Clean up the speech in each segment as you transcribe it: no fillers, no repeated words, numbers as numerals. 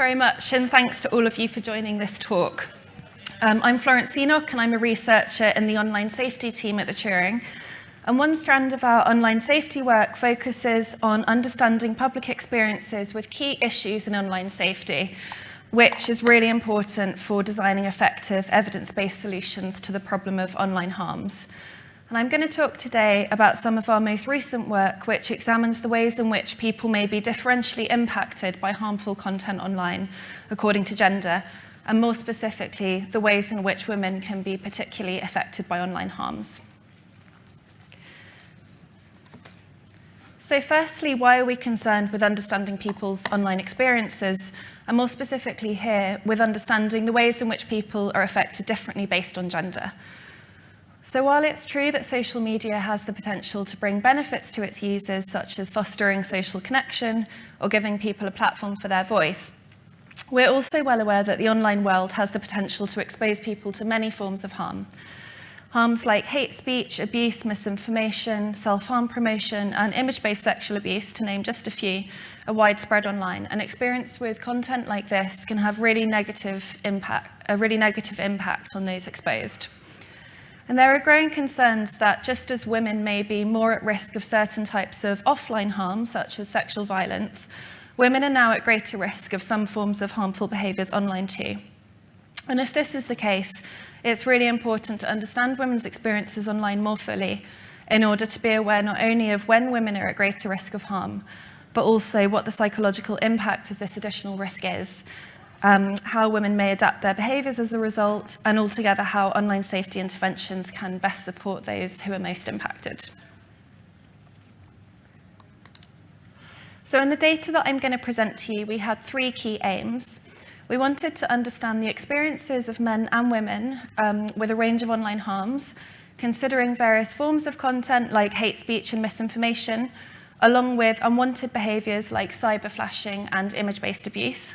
very much, and thanks to all of you for joining this talk. I'm Florence Enock, and I'm a researcher in the online safety team at the Turing. And one strand of our online safety work focuses on understanding public experiences with key issues in online safety, which is really important for designing effective evidence-based solutions to the problem of online harms. And I'm going to talk today about some of our most recent work, which examines the ways in which people may be differentially impacted by harmful content online according to gender, and more specifically, the ways in which women can be particularly affected by online harms. So firstly, why are we concerned with understanding people's online experiences, and more specifically here, with understanding the ways in which people are affected differently based on gender? So while it's true that social media has the potential to bring benefits to its users, such as fostering social connection or giving people a platform for their voice, we're also well aware that the online world has the potential to expose people to many forms of harm. Harms like hate speech, abuse, misinformation, self-harm promotion, and image-based sexual abuse, to name just a few, are widespread online. And experience with content like this can have a really negative impact on those exposed. And there are growing concerns that just as women may be more at risk of certain types of offline harm, such as sexual violence, women are now at greater risk of some forms of harmful behaviours online too. And if this is the case, it's really important to understand women's experiences online more fully in order to be aware not only of when women are at greater risk of harm, but also what the psychological impact of this additional risk is, how women may adapt their behaviours as a result, and altogether how online safety interventions can best support those who are most impacted. So in the data that I'm going to present to you, we had three key aims. We wanted to understand the experiences of men and women with a range of online harms, considering various forms of content like hate speech and misinformation, along with unwanted behaviours like cyber-flashing and image-based abuse.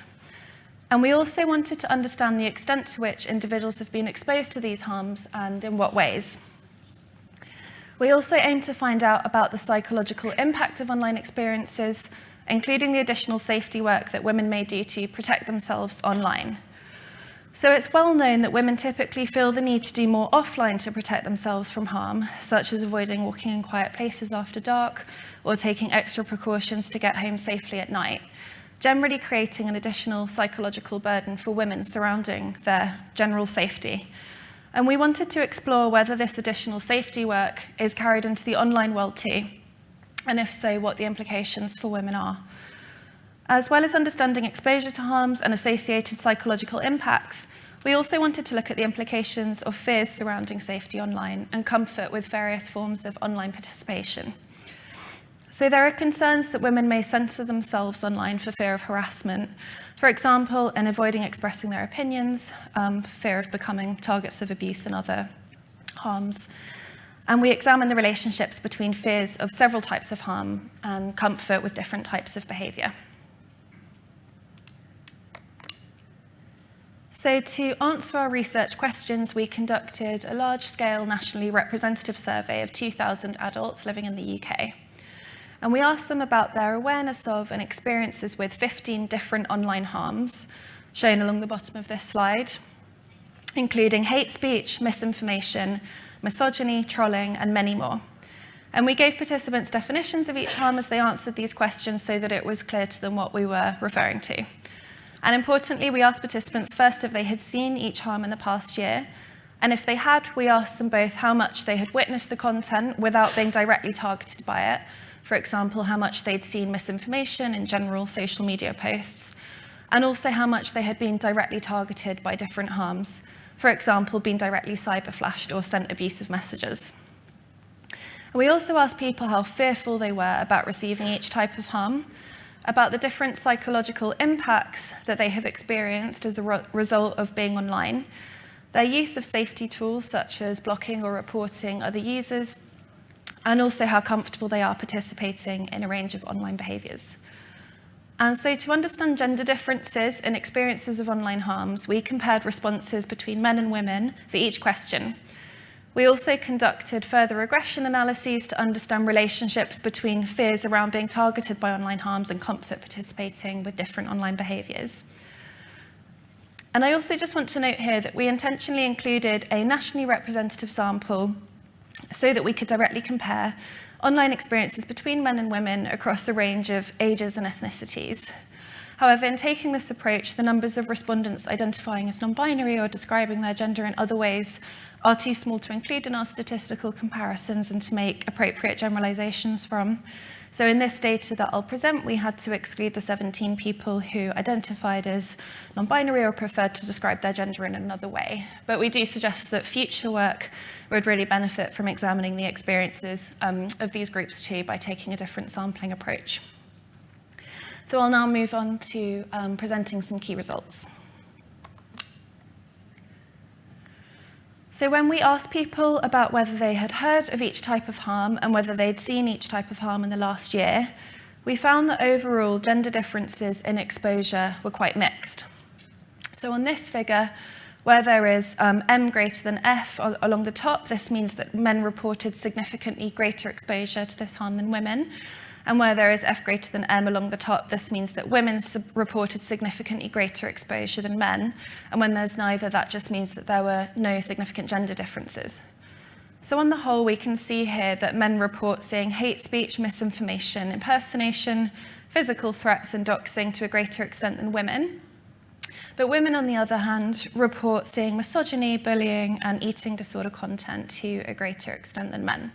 And we also wanted to understand the extent to which individuals have been exposed to these harms and in what ways. We also aim to find out about the psychological impact of online experiences, including the additional safety work that women may do to protect themselves online. So it's well known that women typically feel the need to do more offline to protect themselves from harm, such as avoiding walking in quiet places after dark or taking extra precautions to get home safely at night, generally creating an additional psychological burden for women surrounding their general safety. And we wanted to explore whether this additional safety work is carried into the online world too, and if so, what the implications for women are. As well as understanding exposure to harms and associated psychological impacts, we also wanted to look at the implications of fears surrounding safety online and comfort with various forms of online participation. So there are concerns that women may censor themselves online for fear of harassment, for example, in avoiding expressing their opinions, fear of becoming targets of abuse and other harms. And we examine the relationships between fears of several types of harm and comfort with different types of behaviour. So to answer our research questions, we conducted a large-scale nationally representative survey of 2,000 adults living in the UK. And we asked them about their awareness of and experiences with 15 different online harms, shown along the bottom of this slide, including hate speech, misinformation, misogyny, trolling, and many more. And we gave participants definitions of each harm as they answered these questions so that it was clear to them what we were referring to. And importantly, we asked participants first if they had seen each harm in the past year, and if they had, we asked them both how much they had witnessed the content without being directly targeted by it. For example, how much they'd seen misinformation in general social media posts, and also how much they had been directly targeted by different harms. For example, being directly cyber-flashed or sent abusive messages. We also asked people how fearful they were about receiving each type of harm, about the different psychological impacts that they have experienced as a result of being online, their use of safety tools such as blocking or reporting other users, and also how comfortable they are participating in a range of online behaviours. And so to understand gender differences in experiences of online harms, we compared responses between men and women for each question. We also conducted further regression analyses to understand relationships between fears around being targeted by online harms and comfort participating with different online behaviours. And I also just want to note here that we intentionally included a nationally representative sample so that we could directly compare online experiences between men and women across a range of ages and ethnicities. However, in taking this approach, the numbers of respondents identifying as non-binary or describing their gender in other ways are too small to include in our statistical comparisons and to make appropriate generalizations from. So in this data that I'll present, we had to exclude the 17 people who identified as non-binary or preferred to describe their gender in another way. But we do suggest that future work would really benefit from examining the experiences of these groups too by taking a different sampling approach. So I'll now move on to presenting some key results. So when we asked people about whether they had heard of each type of harm and whether they'd seen each type of harm in the last year, we found that overall gender differences in exposure were quite mixed. So on this figure, where there is M greater than F along the top, this means that men reported significantly greater exposure to this harm than women. And where there is F greater than M along the top, this means that women reported significantly greater exposure than men. And when there's neither, that just means that there were no significant gender differences. So on the whole, we can see here that men report seeing hate speech, misinformation, impersonation, physical threats, and doxing to a greater extent than women. But women, on the other hand, report seeing misogyny, bullying, and eating disorder content to a greater extent than men.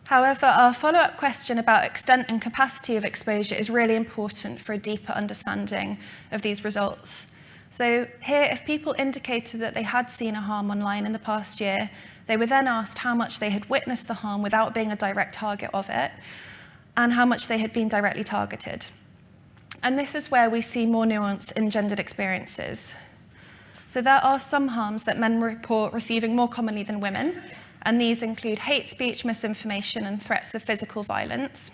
However, our follow-up question about extent and capacity of exposure is really important for a deeper understanding of these results. So here, if people indicated that they had seen a harm online in the past year, they were then asked how much they had witnessed the harm without being a direct target of it, and how much they had been directly targeted. And this is where we see more nuance in gendered experiences. So there are some harms that men report receiving more commonly than women, and these include hate speech, misinformation, and threats of physical violence.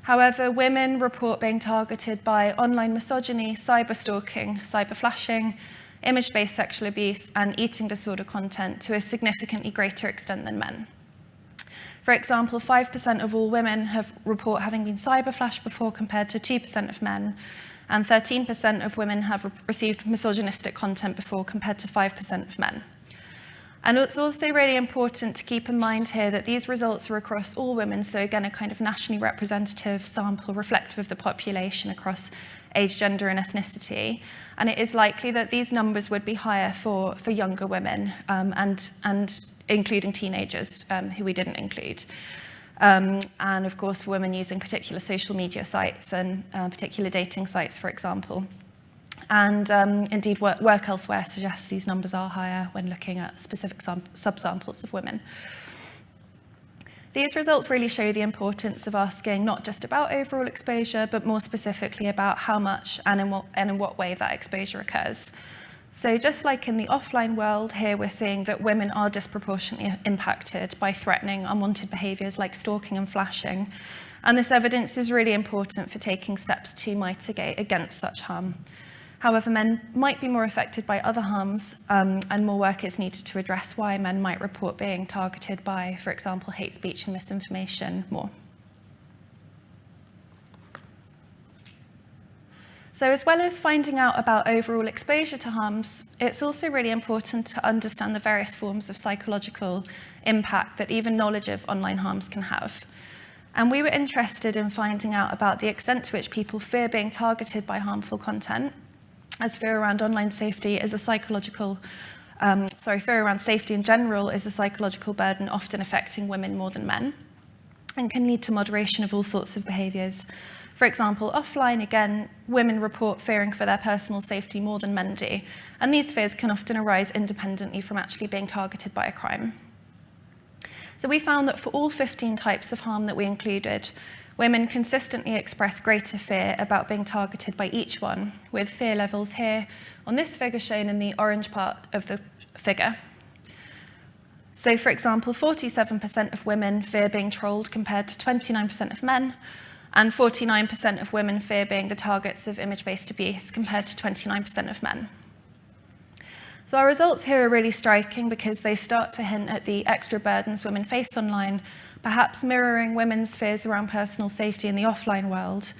However, women report being targeted by online misogyny, cyber stalking, cyber flashing, image-based sexual abuse, and eating disorder content to a significantly greater extent than men. For example, 5% of all women report having been cyber flashed before compared to 2% of men, and 13% of women have received misogynistic content before compared to 5% of men. And it's also really important to keep in mind here that these results are across all women, so again, a kind of nationally representative sample reflective of the population across age, gender, and ethnicity. And it is likely that these numbers would be higher for younger women, and including teenagers, who we didn't include. And of course, for women using particular social media sites and particular dating sites, for example. And indeed, work elsewhere suggests these numbers are higher when looking at specific subsamples of women. These results really show the importance of asking not just about overall exposure, but more specifically about how much and in what way that exposure occurs. So just like in the offline world, here we're seeing that women are disproportionately impacted by threatening, unwanted behaviours like stalking and flashing. And this evidence is really important for taking steps to mitigate against such harm. However, men might be more affected by other harms, and more work is needed to address why men might report being targeted by, for example, hate speech and misinformation more. So as well as finding out about overall exposure to harms, it's also really important to understand the various forms of psychological impact that even knowledge of online harms can have. And we were interested in finding out about the extent to which people fear being targeted by harmful content, as fear around online safety is a psychological, fear around safety in general is a psychological burden often affecting women more than men, and can lead to moderation of all sorts of behaviours. For example, offline, again, women report fearing for their personal safety more than men do, and these fears can often arise independently from actually being targeted by a crime. So we found that for all 15 types of harm that we included, women consistently express greater fear about being targeted by each one, with fear levels here on this figure shown in the orange part of the figure. So for example, 47% of women fear being trolled compared to 29% of men, and 49% of women fear being the targets of image-based abuse compared to 29% of men. So our results here are really striking because they start to hint at the extra burdens women face online, perhaps mirroring women's fears around personal safety in the offline world,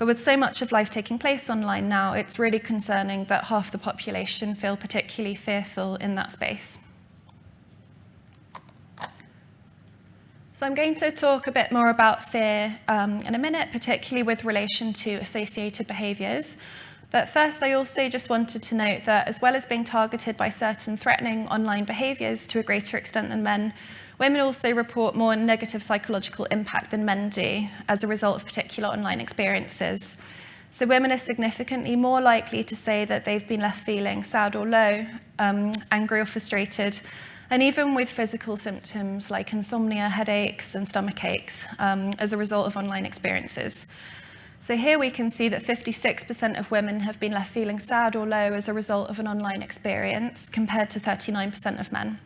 But with so much of life taking place online now, it's really concerning that half the population feel particularly fearful in that space. So I'm going to talk a bit more about fear in a minute, particularly with relation to associated behaviours. But first, I also just wanted to note that as well as being targeted by certain threatening online behaviours to a greater extent than men, women also report more negative psychological impact than men do as a result of particular online experiences. So women are significantly more likely to say that they've been left feeling sad or low, angry or frustrated, and even with physical symptoms like insomnia, headaches, and stomach aches as a result of online experiences. So here we can see that 56% of women have been left feeling sad or low as a result of an online experience, compared to 39% of men.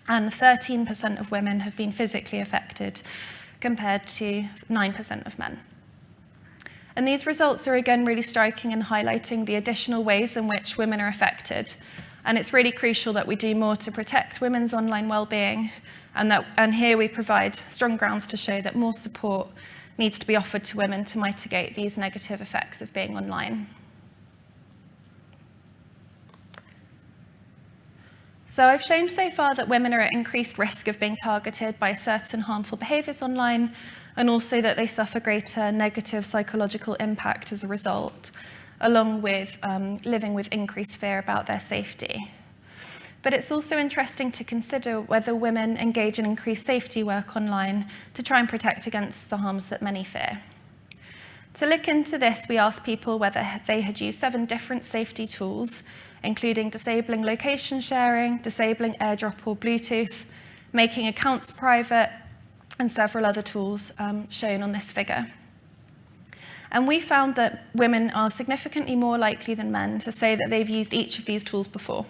And 13% of women have been physically affected, compared to 9% of men. And these results are again really striking and highlighting the additional ways in which women are affected. And it's really crucial that we do more to protect women's online well-being, and here we provide strong grounds to show that more support needs to be offered to women to mitigate these negative effects of being online. So I've shown so far that women are at increased risk of being targeted by certain harmful behaviours online, and also that they suffer greater negative psychological impact as a result, along with living with increased fear about their safety. But it's also interesting to consider whether women engage in increased safety work online to try and protect against the harms that many fear. To look into this, we asked people whether they had used 7 different safety tools, including disabling location sharing, disabling AirDrop or Bluetooth, making accounts private, and several other tools shown on this figure. And we found that women are significantly more likely than men to say that they've used each of these tools before.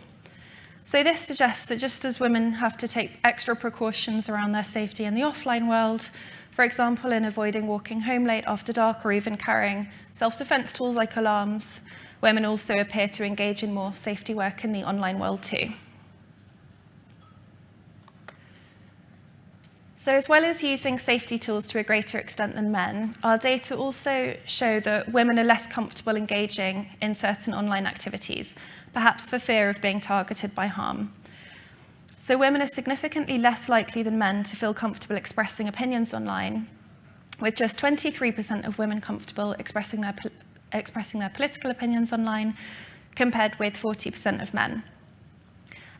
So this suggests that just as women have to take extra precautions around their safety in the offline world, for example, in avoiding walking home late after dark or even carrying self-defense tools like alarms, women also appear to engage in more safety work in the online world too. So as well as using safety tools to a greater extent than men, our data also show that women are less comfortable engaging in certain online activities, perhaps for fear of being targeted by harm. So women are significantly less likely than men to feel comfortable expressing opinions online, with just 23% of women comfortable expressing their political opinions online, compared with 40% of men.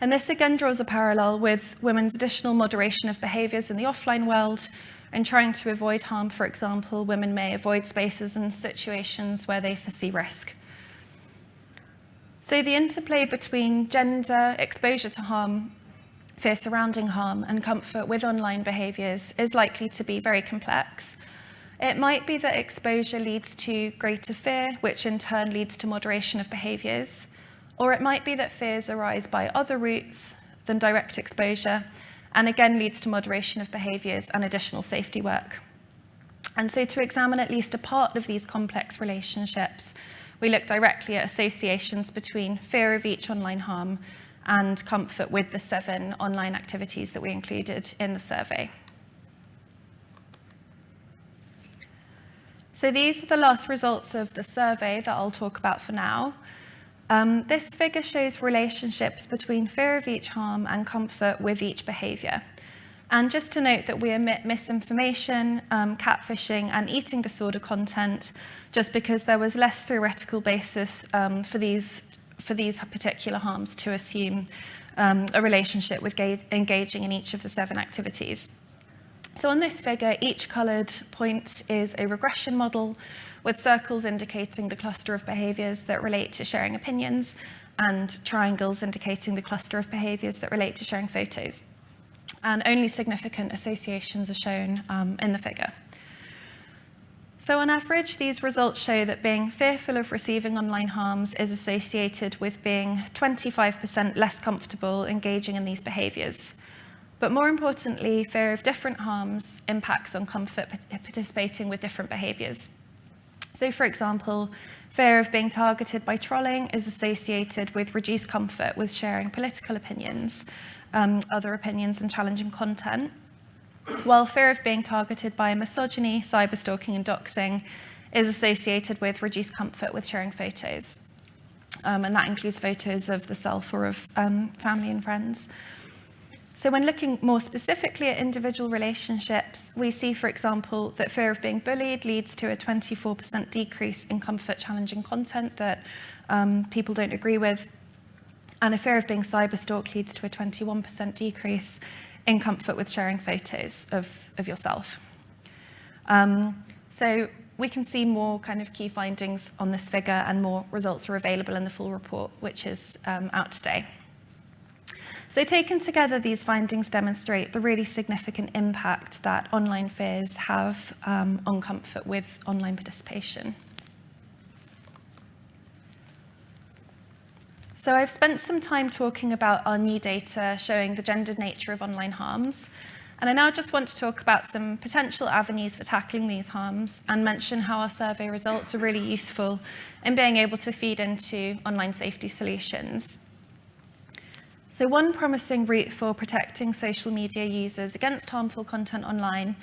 And this again draws a parallel with women's additional moderation of behaviours in the offline world. In trying to avoid harm, for example, women may avoid spaces and situations where they foresee risk. So the interplay between gender, exposure to harm, fear surrounding harm, and comfort with online behaviours is likely to be very complex. It might be that exposure leads to greater fear, which in turn leads to moderation of behaviours. Or it might be that fears arise by other routes than direct exposure, and again leads to moderation of behaviours and additional safety work. And so to examine at least a part of these complex relationships, we look directly at associations between fear of each online harm and comfort with the 7 online activities that we included in the survey. So these are the last results of the survey that I'll talk about for now. This figure shows relationships between fear of each harm and comfort with each behaviour. And just to note that we omit misinformation, catfishing, and eating disorder content, just because there was less theoretical basis for these particular harms to assume a relationship with engaging in each of the 7 activities. So on this figure, each coloured point is a regression model, with circles indicating the cluster of behaviours that relate to sharing opinions, and triangles indicating the cluster of behaviours that relate to sharing photos. And only significant associations are shown in the figure. So on average, these results show that being fearful of receiving online harms is associated with being 25% less comfortable engaging in these behaviours. But more importantly, fear of different harms impacts on comfort participating with different behaviours. So for example, fear of being targeted by trolling is associated with reduced comfort with sharing political opinions, other opinions, and challenging content, while fear of being targeted by misogyny, cyberstalking, and doxing is associated with reduced comfort with sharing photos. And that includes photos of the self or of family and friends. So when looking more specifically at individual relationships, we see, for example, that fear of being bullied leads to a 24% decrease in comfort challenging content that people don't agree with, and a fear of being cyberstalked leads to a 21% decrease in comfort with sharing photos of yourself. So we can see more kind of key findings on this figure, and more results are available in the full report, which is out today. So taken together, these findings demonstrate the really significant impact that online fears have on comfort with online participation. So I've spent some time talking about our new data showing the gendered nature of online harms. And I now just want to talk about some potential avenues for tackling these harms and mention how our survey results are really useful in being able to feed into online safety solutions. So one promising route for protecting social media users against harmful content online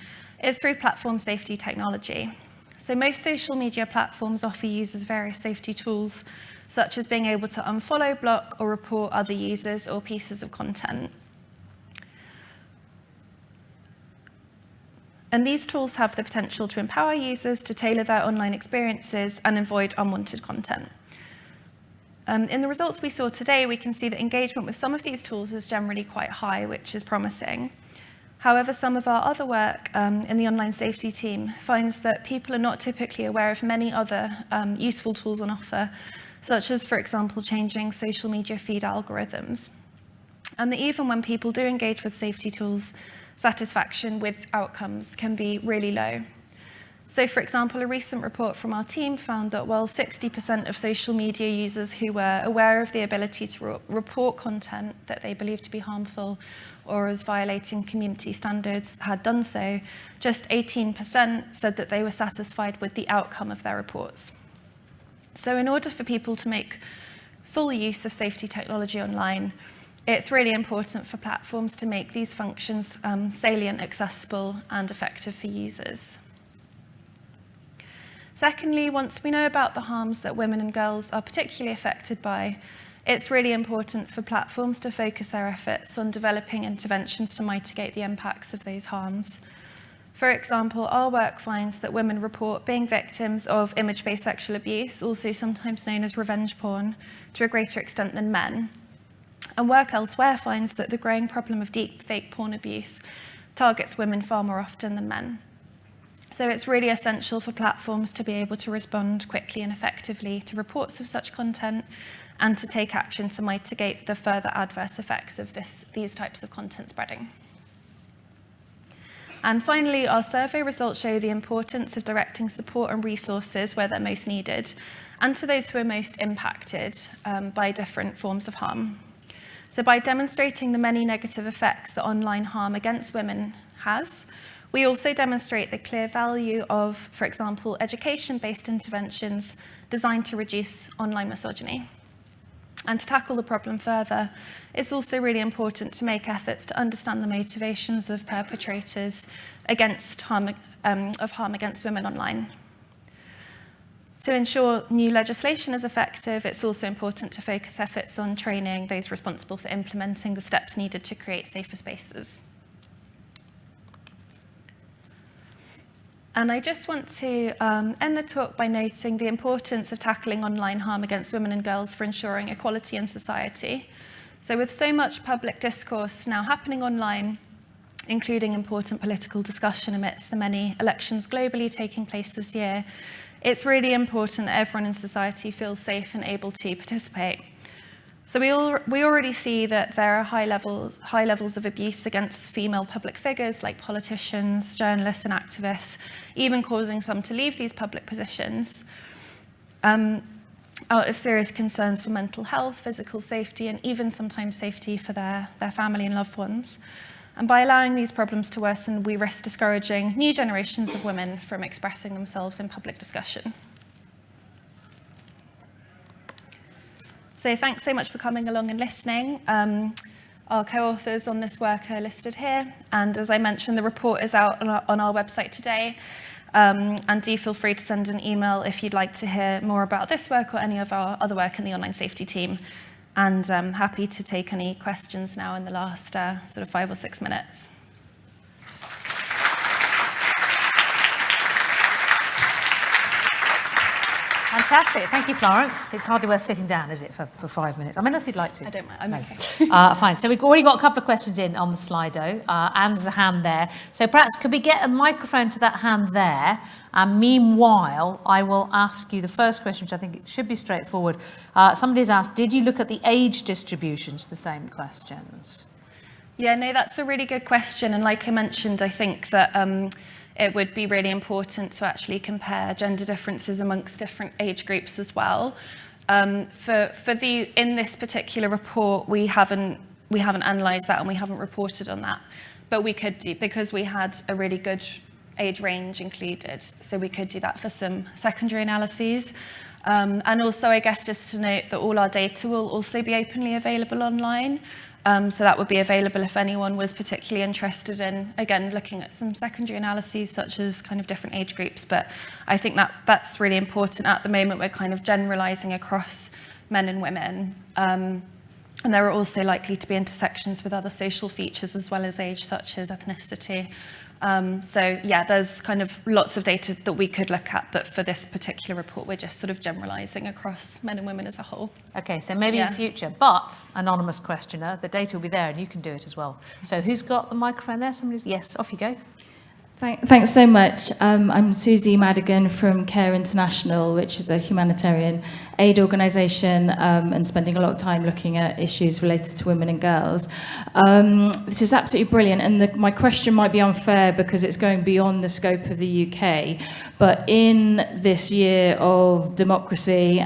is through platform safety technology. So most social media platforms offer users various safety tools, such as being able to unfollow, block, or report other users or pieces of content. And these tools have the potential to empower users to tailor their online experiences and avoid unwanted content. In the results we saw today, we can see that engagement with some of these tools is generally quite high, which is promising. However, some of our other work in the online safety team finds that people are not typically aware of many other useful tools on offer, such as, for example, changing social media feed algorithms. And that even when people do engage with safety tools, satisfaction with outcomes can be really low. So, for example, a recent report from our team found that while 60% of social media users who were aware of the ability to report content that they believed to be harmful or as violating community standards had done so, just 18% said that they were satisfied with the outcome of their reports. So in order for people to make full use of safety technology online, it's really important for platforms to make these functions salient, accessible, and effective for users. Secondly, once we know about the harms that women and girls are particularly affected by, it's really important for platforms to focus their efforts on developing interventions to mitigate the impacts of those harms. For example, our work finds that women report being victims of image-based sexual abuse, also sometimes known as revenge porn, to a greater extent than men. And work elsewhere finds that the growing problem of deep fake porn abuse targets women far more often than men. So it's really essential for platforms to be able to respond quickly and effectively to reports of such content and to take action to mitigate the further adverse effects of these types of content spreading. And finally, our survey results show the importance of directing support and resources where they're most needed, and to those who are most impacted by different forms of harm. So by demonstrating the many negative effects that online harm against women has, we also demonstrate the clear value of, for example, education-based interventions designed to reduce online misogyny. And to tackle the problem further, it's also really important to make efforts to understand the motivations of perpetrators against harm against women online. To ensure new legislation is effective, it's also important to focus efforts on training those responsible for implementing the steps needed to create safer spaces. And I just want to end the talk by noting the importance of tackling online harm against women and girls for ensuring equality in society. So with so much public discourse now happening online, including important political discussion amidst the many elections globally taking place this year, it's really important that everyone in society feels safe and able to participate. So we already see that there are high levels of abuse against female public figures like politicians, journalists, and activists, even causing some to leave these public positions out of serious concerns for mental health, physical safety, and even sometimes safety for their family and loved ones. And by allowing these problems to worsen, we risk discouraging new generations of women from expressing themselves in public discussion. So thanks so much for coming along and listening. Our co-authors on this work are listed here. And as I mentioned, the report is out on our website today. And do feel free to send an email if you'd like to hear more about this work or any of our other work in the online safety team. And I'm happy to take any questions now in the last sort of 5 or 6 minutes. Fantastic. Thank you, Florence. It's hardly worth sitting down, is it, for 5 minutes? I mean, unless you'd like to. I don't mind. I'm okay. Fine. So we've already got a couple of questions in on the Slido, and there's a hand there. So perhaps could we get a microphone to that hand there? And meanwhile, I will ask you the first question, which I think it should be straightforward. Somebody's asked, did you look at the age distributions? The same questions. Yeah, no, that's a really good question. And like I mentioned, I think that it would be really important to actually compare gender differences amongst different age groups as well. In this particular report, we haven't analysed that and we haven't reported on that, but we could do, because we had a really good age range included, so we could do that for some secondary analyses. And also, I guess, just to note that all our data will also be openly available online. So that would be available if anyone was particularly interested in, again, looking at some secondary analyses such as kind of different age groups. But I think that that's really important. At the moment, we're kind of generalising across men and women. And there are also likely to be intersections with other social features as well as age, such as ethnicity. So yeah, there's kind of lots of data that we could look at, but for this particular report, we're just sort of generalising across men and women as a whole. Okay, so maybe in future, but anonymous questioner, the data will be there and you can do it as well. So who's got the microphone there? Somebody's, yes, off you go. Thanks so much. I'm Susie Madigan from Care International, which is a humanitarian aid organisation, and spending a lot of time looking at issues related to women and girls. This is absolutely brilliant, and my question might be unfair because it's going beyond the scope of the UK, but in this year of democracy,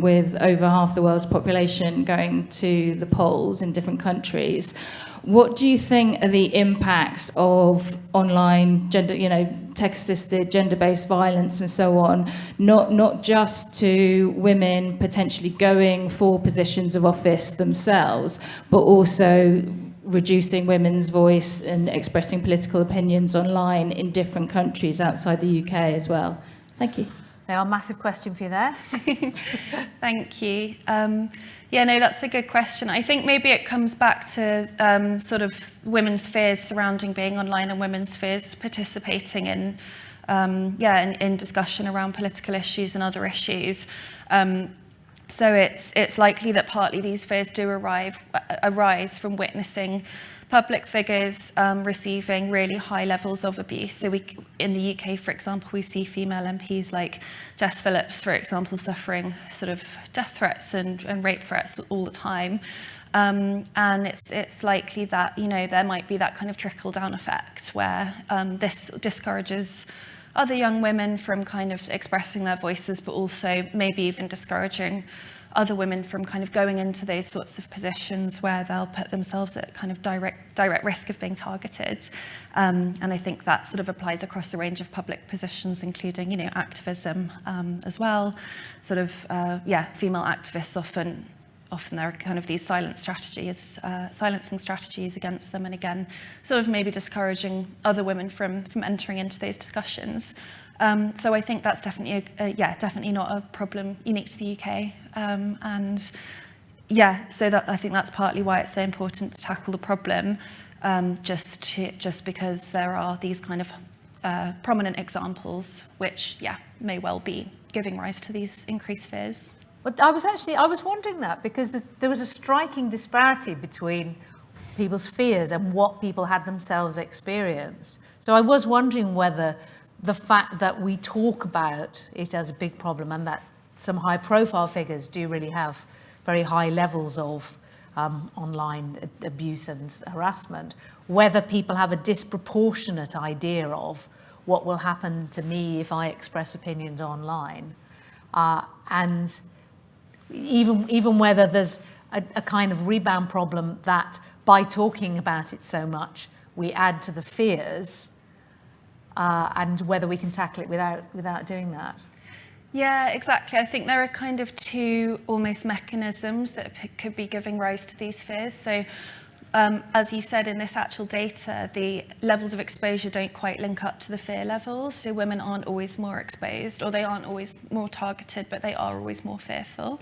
with over half the world's population going to the polls in different countries, what do you think are the impacts of online gender, tech-assisted, gender-based violence and so on, not just to women potentially going for positions of office themselves, but also reducing women's voice and expressing political opinions online in different countries outside the UK as well? Thank you. Now, a massive question for you there. Thank you. Yeah, no, that's a good question. I think maybe it comes back to sort of women's fears surrounding being online and women's fears participating in discussion around political issues and other issues. So it's likely that partly these fears do arise from witnessing public figures receiving really high levels of abuse. So in the UK, for example, we see female MPs like Jess Phillips, for example, suffering sort of death threats and rape threats all the time. And it's likely that, there might be that kind of trickle-down effect where this discourages other young women from kind of expressing their voices, but also maybe even discouraging other women from kind of going into those sorts of positions where they'll put themselves at kind of direct risk of being targeted. And I think that sort of applies across a range of public positions, including, activism as well. Sort of, female activists often there are kind of these silencing strategies against them, and again, sort of maybe discouraging other women from entering into those discussions. So I think that's definitely definitely not a problem unique to the UK. So I think that's partly why it's so important to tackle the problem, just because there are these kind of prominent examples which, may well be giving rise to these increased fears. But I was wondering that because there was a striking disparity between people's fears and what people had themselves experienced. So I was wondering whether the fact that we talk about it as a big problem and that some high-profile figures do really have very high levels of online abuse and harassment, whether people have a disproportionate idea of what will happen to me if I express opinions online, and even whether there's a kind of rebound problem that by talking about it so much we add to the fears, and whether we can tackle it without doing that. Yeah, exactly. I think there are kind of two almost mechanisms that could be giving rise to these fears. So as you said, in this actual data, the levels of exposure don't quite link up to the fear levels. So women aren't always more exposed, or they aren't always more targeted, but they are always more fearful.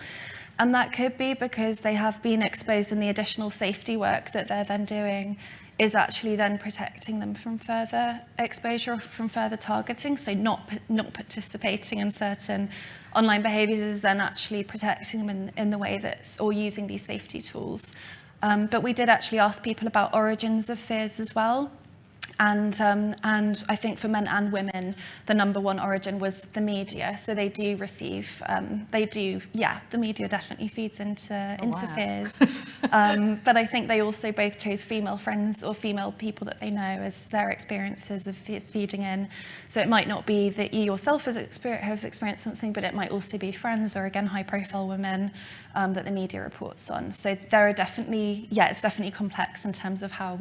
And that could be because they have been exposed, and the additional safety work that they're then doing is actually then protecting them from further exposure, from further targeting. So not participating in certain online behaviours is then actually protecting them in the way that's, or using these safety tools. But we did actually ask people about origins of fears as well. And I think for men and women, the number one origin was the media. So they do receive, the media definitely feeds into fears. But I think they also both chose female friends or female people that they know as their experiences of feeding in. So it might not be that you yourself have experienced something, but it might also be friends or, again, high-profile women that the media reports on. So there are definitely, it's definitely complex in terms of how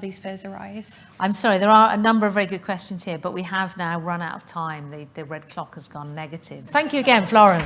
these fears arise. I'm sorry, there are a number of very good questions here, but we have now run out of time. The red clock has gone negative. Thank you again, Florence.